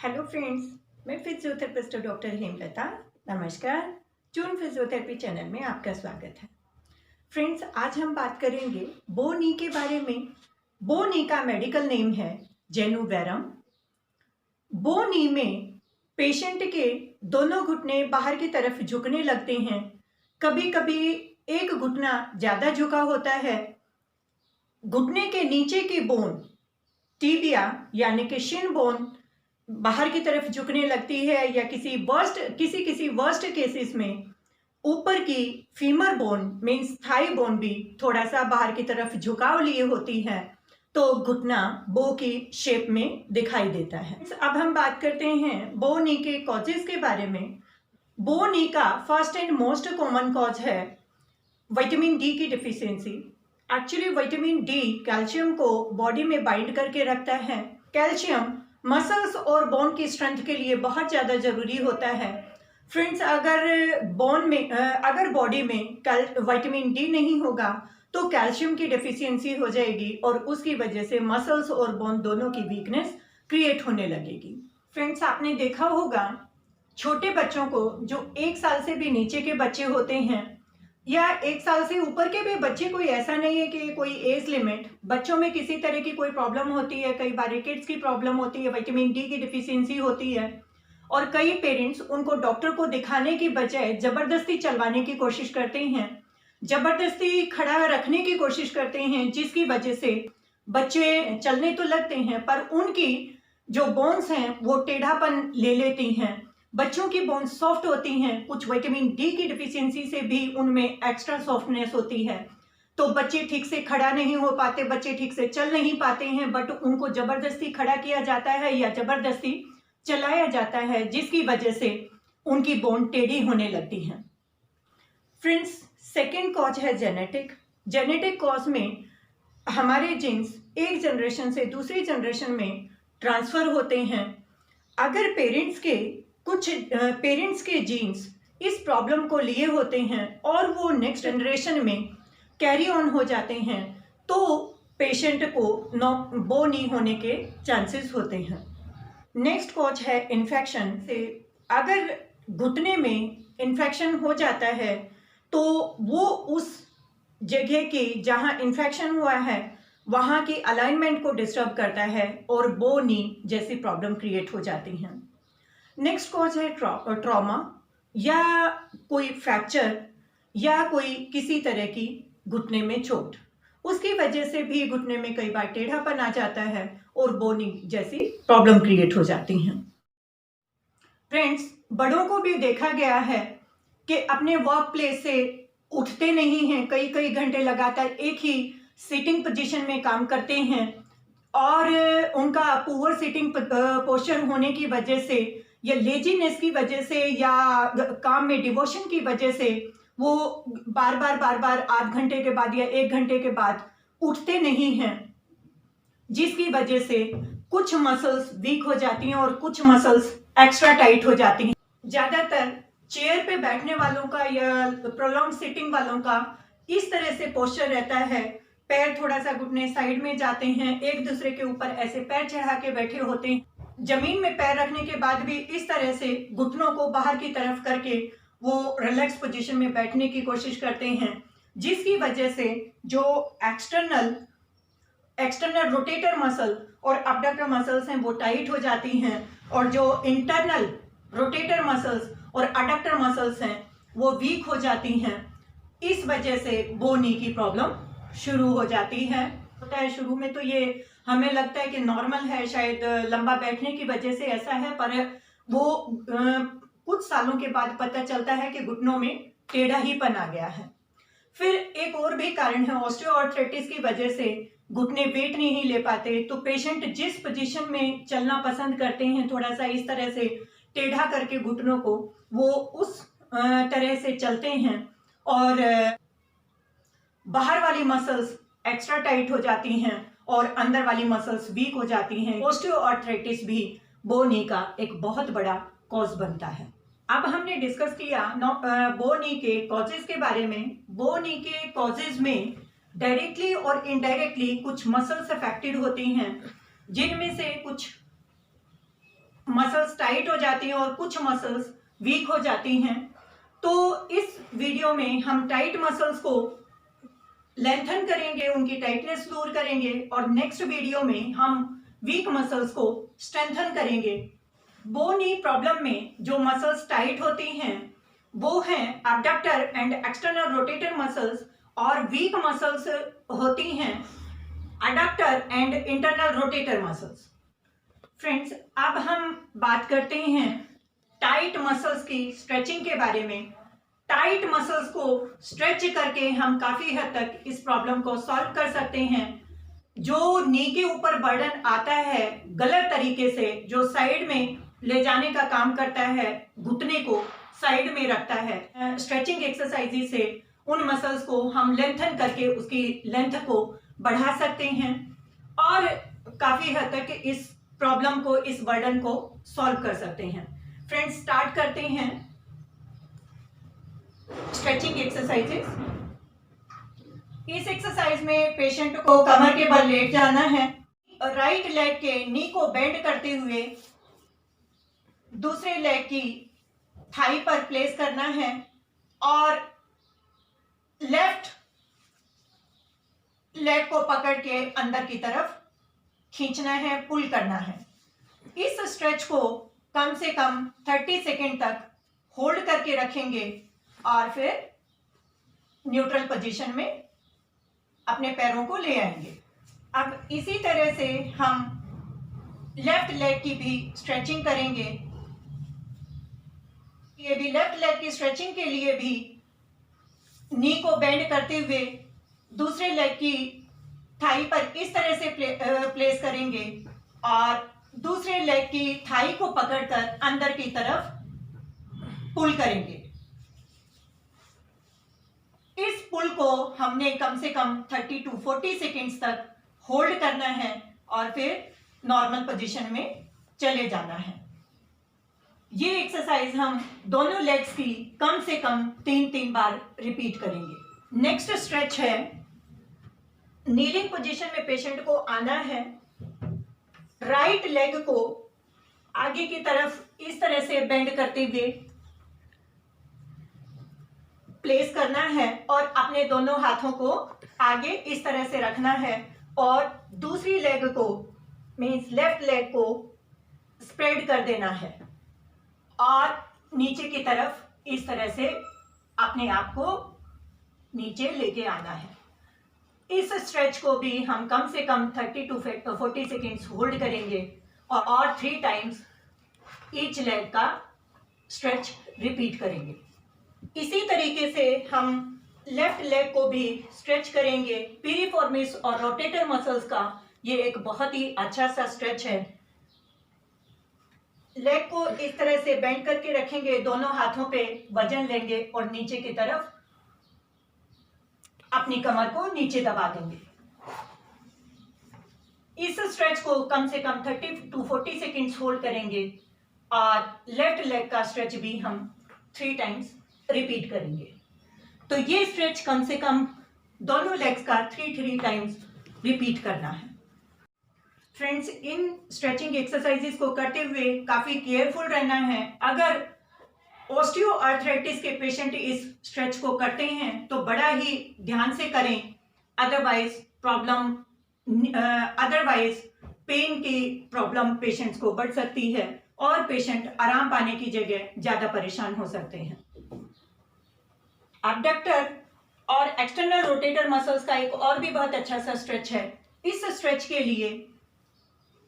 Hello friends, मैं physiotherapist doctor Hemlata. नमस्कार। Tune physiotherapy channel में आपका स्वागत है। फ्रेंड्स, आज हम बात करेंगे बो नी के बारे में। बो नी का मेडिकल नेम है जेनुवेरम। बो नी में पेशेंट के दोनों घुटने बाहर की तरफ झुकने लगते हैं। कभी कभी एक घुटना ज़्यादा झुका होता है। घुटने के नीचे की बोन टीबिया यानी कि शिन बोन बाहर की तरफ झुकने लगती है, या किसी वर्स्ट केसेस में ऊपर की femur bone means thigh bone भी थोड़ा सा बाहर की तरफ झुकाव लिए होती है, तो घुटना बो की शेप में दिखाई देता है। अब हम बात करते हैं बो नी के कॉजेज के बारे में। बो नी का first and most common cause है विटामिन डी की deficiency. Actually vitamin D calcium को बॉडी में बाइंड करके रखता है। कैल्शियम मसल्स और बोन की स्ट्रेंथ के लिए बहुत ज़्यादा ज़रूरी होता है। फ्रेंड्स, अगर बॉडी में विटामिन डी नहीं होगा तो कैल्शियम की डेफिशिएंसी हो जाएगी और उसकी वजह से मसल्स और बोन दोनों की वीकनेस क्रिएट होने लगेगी। फ्रेंड्स, आपने देखा होगा छोटे बच्चों को जो 1 साल से भी नीचे के बच्चे होते हैं या 1 साल से ऊपर के भी बच्चे, कोई ऐसा नहीं है कि कोई एज लिमिट, बच्चों में किसी तरह की कोई प्रॉब्लम होती है। कई बार किड्स की प्रॉब्लम होती है, विटामिन डी की डिफिशियंसी होती है और कई पेरेंट्स उनको डॉक्टर को दिखाने की बजाय जबरदस्ती चलवाने की कोशिश करते हैं, जबरदस्ती खड़ा रखने की कोशिश करते हैं, जिसकी वजह से बच्चे चलने तो लगते हैं पर उनकी जो बोन्स हैं वो टेढ़ापन ले लेती हैं। बच्चों की बोन्स सॉफ्ट होती हैं, कुछ विटामिन डी की डिफिशियंसी से भी उनमें एक्स्ट्रा सॉफ्टनेस होती है, तो बच्चे ठीक से खड़ा नहीं हो पाते, बच्चे ठीक से चल नहीं पाते हैं, बट उनको जबरदस्ती खड़ा किया जाता है या जबरदस्ती चलाया जाता है, जिसकी वजह से उनकी बोन टेढ़ी होने लगती है। फ्रेंड्स, सेकेंड कॉज है जेनेटिक। जेनेटिक कॉज में हमारे जीन्स एक जनरेशन से दूसरी जनरेशन में ट्रांसफर होते हैं। अगर कुछ पेरेंट्स के जीन्स इस प्रॉब्लम को लिए होते हैं और वो नेक्स्ट जनरेशन में कैरी ऑन हो जाते हैं, तो पेशेंट को बो नी होने के चांसेस होते हैं। नेक्स्ट कॉज है इन्फेक्शन से। अगर घुटने में इन्फेक्शन हो जाता है तो वो उस जगह की जहां इन्फेक्शन हुआ है वहां की अलाइनमेंट को डिस्टर्ब करता है और बो नी जैसी प्रॉब्लम क्रिएट हो जाती हैं। नेक्स्ट कॉज है ट्रॉमा या कोई फ्रैक्चर या कोई किसी तरह की घुटने में चोट, उसकी वजह से भी घुटने में कई बार टेढ़ापन आ जाता है और बो नी जैसी प्रॉब्लम क्रिएट हो जाती हैं। फ्रेंड्स, बड़ों को भी देखा गया है कि अपने वर्क प्लेस से उठते नहीं हैं, कई कई घंटे लगातार एक ही सिटिंग पोजीशन में काम करते हैं और उनका पुअर सिटिंग पोस्चर होने की वजह से या लेजीनेस की वजह से या काम में डिवोशन की वजह से वो बार बार आध घंटे के बाद या 1 घंटे के बाद उठते नहीं हैं, जिसकी वजह से कुछ मसल्स वीक हो जाती हैं और कुछ मसल्स एक्स्ट्रा टाइट हो जाती हैं। ज्यादातर चेयर पे बैठने वालों का या प्रोलॉन्ग सिटिंग वालों का इस तरह से पोस्चर रहता है, पैर थोड़ा सा घुटने साइड में जाते हैं, एक दूसरे के ऊपर ऐसे पैर चढ़ा के बैठे होते हैं, जमीन में पैर रखने के बाद भी इस तरह से घुटनों को बाहर की तरफ करके वो रिलैक्स पोजीशन में बैठने की कोशिश करते हैं, जिसकी वजह से जो एक्सटर्नल रोटेटर मसल और अबडक्टर मसल्स हैं वो टाइट हो जाती हैं और जो इंटरनल रोटेटर मसल्स और अडक्टर मसल्स हैं वो वीक हो जाती हैं। इस वजह से बो नी की प्रॉब्लम शुरू हो जाती है। शुरू में तो ये हमें लगता है कि नॉर्मल है, शायद लंबा बैठने की वजह से ऐसा है, पर वो कुछ सालों के बाद पता चलता है कि घुटनों में टेढ़ा ही पन आ गया है। फिर एक और भी कारण है, ऑस्टियोआर्थराइटिस की वजह से घुटने वेट नहीं ले पाते, तो पेशेंट जिस पोजीशन में चलना पसंद करते हैं, थोड़ा सा इस तरह से टेढ़ा करके घुटनों को, वो उस तरह से चलते हैं और बाहर वाली मसल्स एक्स्ट्रा टाइट हो जाती हैं और अंदर वाली मसल्स वीक हो जाती हैं। ऑस्टियोआर्थराइटिस भी बो नी का एक बहुत बड़ा कॉज बनता है। अब हमने डिस्कस किया बो नी के कॉजेज के बारे में। बो नी के कॉजेज में डायरेक्टली और इनडायरेक्टली कुछ मसल्स अफेक्टेड होती हैं, जिनमें से कुछ मसल्स टाइट हो जाती हैं और कुछ मसल्स वीक हो जाती हैं। तो इस वीडियो में हम टाइट मसल्स को लेंथन करेंगे, उनकी टाइटनेस दूर करेंगे, और नेक्स्ट वीडियो में हम वीक मसल्स को स्ट्रेंथन करेंगे। बो नी प्रॉब्लम में जो मसल्स टाइट होती हैं वो हैं abductor and external rotator muscles, और वीक मसल्स होती हैं adductor and internal rotator muscles. Friends, अब हम बात करते हैं टाइट मसल्स की स्ट्रेचिंग के बारे में। टाइट मसल्स को स्ट्रेच करके हम काफ़ी हद तक इस प्रॉब्लम को सॉल्व कर सकते हैं। जो नी के ऊपर बर्डन आता है गलत तरीके से, जो साइड में ले जाने का काम करता है, घुटने को साइड में रखता है, स्ट्रेचिंग एक्सरसाइज से उन मसल्स को हम लेंथन करके उसकी लेंथ को बढ़ा सकते हैं और काफ़ी हद तक इस प्रॉब्लम को, इस बर्डन को सॉल्व कर सकते हैं। फ्रेंड्स, स्टार्ट करते हैं स्ट्रेचिंग एक्सरसाइजेस। इस एक्सरसाइज में पेशेंट को कमर के बल लेट जाना है, राइट लेग के नी को बेंड करते हुए दूसरे लेग की थाई पर प्लेस करना है और लेफ्ट लेग को पकड़ के अंदर की तरफ खींचना है, पुल करना है। इस स्ट्रेच को कम से कम 30 सेकेंड तक होल्ड करके रखेंगे और फिर न्यूट्रल पोजीशन में अपने पैरों को ले आएंगे। अब इसी तरह से हम लेफ्ट लेग की भी स्ट्रेचिंग करेंगे। ये भी लेफ्ट लेग की स्ट्रेचिंग के लिए भी नी को बेंड करते हुए दूसरे लेग की थाई पर इस तरह से प्लेस करेंगे और दूसरे लेग की थाई को पकड़कर अंदर की तरफ पुल करेंगे। इस पुल को हमने कम से कम 30 to 40 सेकेंड्स तक होल्ड करना है और फिर नॉर्मल पोजीशन में चले जाना है। ये एक्सरसाइज हम दोनों लेग्स की कम से कम 3 बार रिपीट करेंगे। नेक्स्ट स्ट्रेच है, नीलिंग पोजीशन में पेशेंट को आना है, राइट लेग को आगे की तरफ इस तरह से बेंड करते हुए प्लेस करना है और अपने दोनों हाथों को आगे इस तरह से रखना है और दूसरी लेग को, मीन्स लेफ्ट लेग को स्प्रेड कर देना है और नीचे की तरफ इस तरह से अपने आप को नीचे लेके आना है। इस स्ट्रेच को भी हम कम से कम 30 to 40 सेकेंड्स होल्ड करेंगे और 3 टाइम्स ईच लेग का स्ट्रेच रिपीट करेंगे। इसी तरीके से हम लेफ्ट लेग को भी स्ट्रेच करेंगे। पीरिफॉर्मिस और रोटेटर मसल्स का ये एक बहुत ही अच्छा सा स्ट्रेच है। लेग को इस तरह से बेंड करके रखेंगे, दोनों हाथों पे वजन लेंगे और नीचे की तरफ अपनी कमर को नीचे दबा देंगे। इस स्ट्रेच को कम से कम 30 to 40 सेकेंड्स होल्ड करेंगे और लेफ्ट लेग का स्ट्रेच भी हम 3 टाइम्स रिपीट करेंगे। तो ये स्ट्रेच कम से कम दोनों लेग्स का 3 टाइम्स रिपीट करना है। फ्रेंड्स, इन स्ट्रेचिंग एक्सरसाइजेस को करते हुए काफ़ी केयरफुल रहना है। अगर ऑस्टियोआर्थराइटिस के पेशेंट इस स्ट्रेच को करते हैं तो बड़ा ही ध्यान से करें, अदरवाइज पेन की प्रॉब्लम पेशेंट्स को बढ़ सकती है और पेशेंट आराम पाने की जगह ज़्यादा परेशान हो सकते हैं। एब्डक्टर और एक्सटर्नल रोटेटर मसल्स का एक और भी बहुत अच्छा सा स्ट्रेच है। इस स्ट्रेच के लिए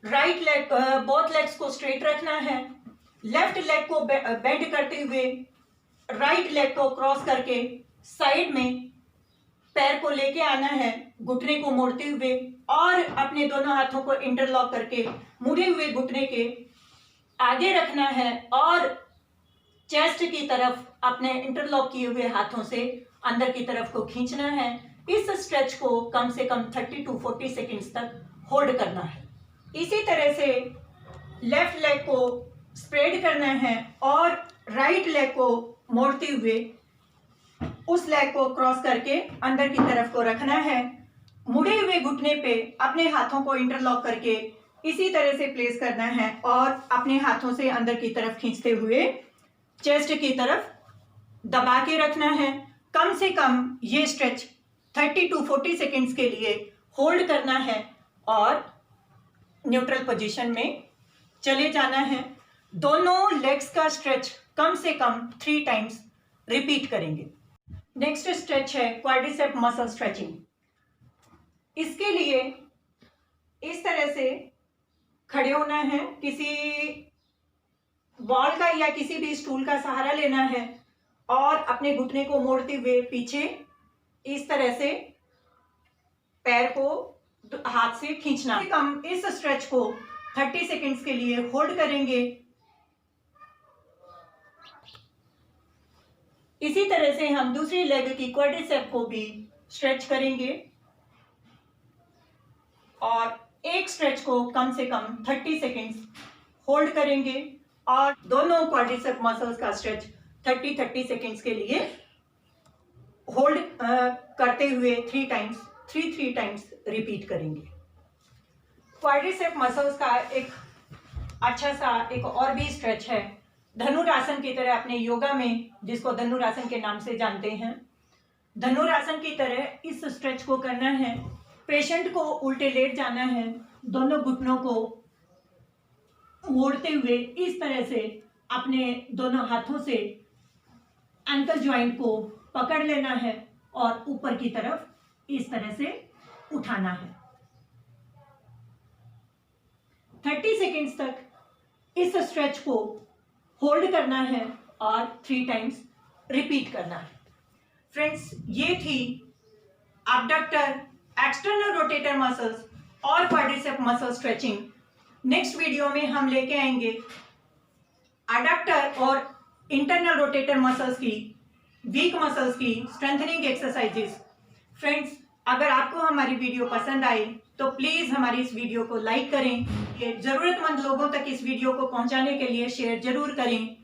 राइट लेग, बोथ लेग्स को स्ट्रेट रखना है, लेफ्ट लेग को बेंड करते हुए राइट लेग को क्रॉस करके साइड में पैर को लेके आना है, घुटने को मोड़ते हुए और अपने दोनों हाथों को इंटरलॉक करके मुड़े हुए घुटने के आगे रखना है और चेस्ट की तरफ अपने इंटरलॉक किए हुए हाथों से अंदर की तरफ को खींचना है। इस स्ट्रेच को कम से कम 30 to 40 सेकेंड्स तक होल्ड करना है। इसी तरह से लेफ्ट लेग को स्प्रेड करना है और राइट लेग को मोड़ते हुए उस लेग को क्रॉस करके अंदर की तरफ को रखना है। मुड़े हुए घुटने पे अपने हाथों को इंटरलॉक करके इसी तरह से प्लेस करना है और अपने हाथों से अंदर की तरफ खींचते हुए चेस्ट की तरफ दबा के रखना है। कम से कम ये स्ट्रेच 30 to 40 सेकेंड्स के लिए होल्ड करना है और न्यूट्रल पोजीशन में चले जाना है। दोनों लेग्स का स्ट्रेच कम से कम 3 टाइम्स रिपीट करेंगे। नेक्स्ट स्ट्रेच है क्वाड्रिसेप मसल स्ट्रेचिंग। इसके लिए इस तरह से खड़े होना है, किसी वॉल का या किसी भी स्टूल का सहारा लेना है और अपने घुटने को मोड़ते हुए पीछे इस तरह से पैर को हाथ से खींचना। हम इस स्ट्रेच को 30 सेकेंड्स के लिए होल्ड करेंगे। इसी तरह से हम दूसरी लेग की क्वाड्रिसेप को भी स्ट्रेच करेंगे और एक स्ट्रेच को कम से कम 30 सेकेंड्स होल्ड करेंगे और दोनों क्वाड्रिसेप मसल्स का स्ट्रेच 30 सेकेंड्स के लिए होल्ड करते हुए 3 टाइम्स रिपीट करेंगे। क्वाड्रिसेप मसल्स का एक अच्छा सा एक और भी स्ट्रेच है, धनुरासन की तरह अपने योगा में जिसको धनुरासन के नाम से जानते हैं। धनुरासन की तरह इस स्ट्रेच को करना है। पेशेंट को उल्टे लेट जाना है, दोनों घुटनों को मोड़ते हुए इस तरह से अपने दोनों हाथों से एंकल जॉइंट को पकड़ लेना है और ऊपर की तरफ इस तरह से उठाना है। 30 सेकेंड्स तक इस स्ट्रेच को होल्ड करना है और 3 टाइम्स रिपीट करना है। फ्रेंड्स, ये थी एब्डक्टर, एक्सटर्नल रोटेटर मसल्स और quadricep muscle stretching. Next video में हम लेके आएंगे एडक्टर और इंटरनल रोटेटर मसल्स की, वीक मसल्स की स्ट्रेंथनिंग एक्सरसाइजेस। फ्रेंड्स, अगर आपको हमारी वीडियो पसंद आए तो प्लीज़ हमारी इस वीडियो को लाइक करें। ये ज़रूरतमंद लोगों तक इस वीडियो को पहुंचाने के लिए शेयर जरूर करें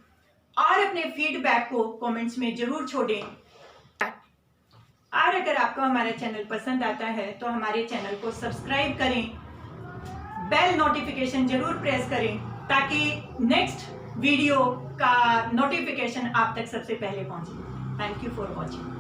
और अपने फीडबैक को कमेंट्स में जरूर छोड़ें। और अगर आपको हमारा चैनल पसंद आता है तो हमारे चैनल को सब्सक्राइब करें, बेल नोटिफिकेशन जरूर प्रेस करें ताकि नेक्स्ट वीडियो का नोटिफिकेशन आप तक सबसे पहले पहुंचे। Thank you for watching.